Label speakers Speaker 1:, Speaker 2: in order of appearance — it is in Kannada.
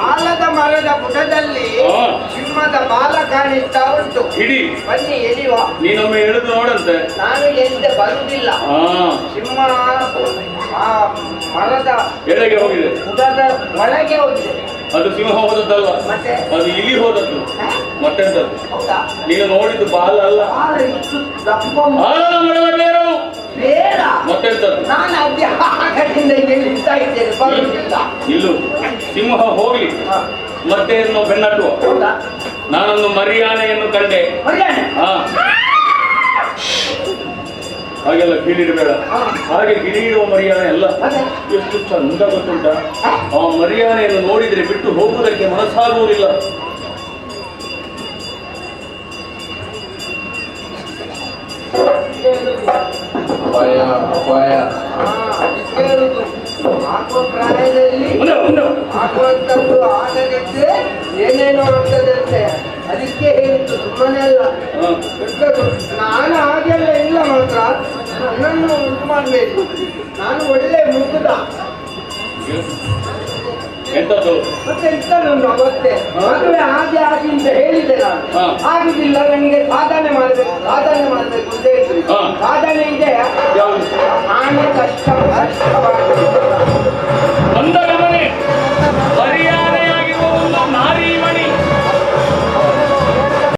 Speaker 1: ಆಲದ ಮರದ ಪುಟದಲ್ಲಿ ಸಿಂಹದ ಬಾಲ ಕಾಣಿಸ್ತಾ ಉಂಟು.
Speaker 2: ಹಿಡಿ
Speaker 1: ಬನ್ನಿ ಎಲಿಯುವ.
Speaker 2: ನೀನೊಮ್ಮೆ ಎಳೆದು ನೋಡಂತೆ.
Speaker 1: ನಾನು ಎದ್ದೆ ಬರುವುದಿಲ್ಲ. ಸಿಂಹ ಆ ಮರದ
Speaker 2: ಎಳೆಗೆ ಹೋಗಿದೆ,
Speaker 1: ಪುಟದ ಒಳಗೆ ಹೋಗಿದೆ.
Speaker 2: ಅದು ಸಿಂಹ ಹೋದದ್ದಲ್ಲ,
Speaker 1: ಮತ್ತೆ
Speaker 2: ಅದು ಇಲಿ ಹೋದದ್ದು. ಮತ್ತೆಂತದ್ದು?
Speaker 1: ಹೌದಾ? ನೀನು
Speaker 2: ನೋಡಿದ್ದು ಬಾಲ ಅಲ್ಲ,
Speaker 1: ಬೇಡ.
Speaker 2: ಮತ್ತೆಂತದ್ದು?
Speaker 1: ನಾನು ಅದೇ ಆಗದಿಂದ ಇಳ್ತಾ ಇದ್ದೇನೆ, ಬರುವುದಿಲ್ಲ.
Speaker 2: ಇಲ್ಲು ಸಿಂಹ ಹೋಗ್ಲಿ, ಮತ್ತೆ ನಾವು ಬೆನ್ನಟ್ಟುವ. ನಾನೊಂದು ಮರಿಯಾನೆಯನ್ನು ಕಂಡೆ. ಹಾಗೆಲ್ಲ ಗಿಳಿಡಬೇಡ. ಹಾಗೆ ಗಿಳಿಡುವ ಮರಿಯಾನೆ ಅಲ್ಲ, ಎಷ್ಟು ಚಂದ ಗೊತ್ತುಂಟ. ಆ ಮರಿಯಾನೆಯನ್ನು ನೋಡಿದ್ರೆ ಬಿಟ್ಟು ಹೋಗುವುದಕ್ಕೆ ಮನಸ್ಸಾಗುವುದಿಲ್ಲ.
Speaker 1: ಪ್ರಾಯದಲ್ಲಿ ಆಗುವಂತದ್ದು ಆಗದಿದ್ರೆ ಏನೇನೋ ಆಗ್ತದಂತೆ. ಅದಕ್ಕೆ ಹೇಳಿದ್ದು, ಸುಮ್ಮನೆ ಅಲ್ಲ. ನಾನು ಹಾಗೆಲ್ಲ ಇಲ್ಲ, ಮಾತ್ರ ನನ್ನನ್ನು ಉಂಟು ಮಾಡಬೇಕು. ನಾನು ಒಳ್ಳೆ ಮುಗ್ಧ. ಮತ್ತೆ ಎಂತದೊಂದು ಅವಸ್ಥೆ, ಮದುವೆ ಹಾಗೆ ಆಗಿ ಅಂತ ಹೇಳಿದೆ ನಾನು. ಆಗುದಿಲ್ಲ, ನನಗೆ ಸಾಧನೆ ಮಾಡಬೇಕು ಅಂತ ಹೇಳಿದ್ರು. ಸಾಧನೆ ಇದೆ. ಆನೆ ಕಷ್ಟ ಕಷ್ಟ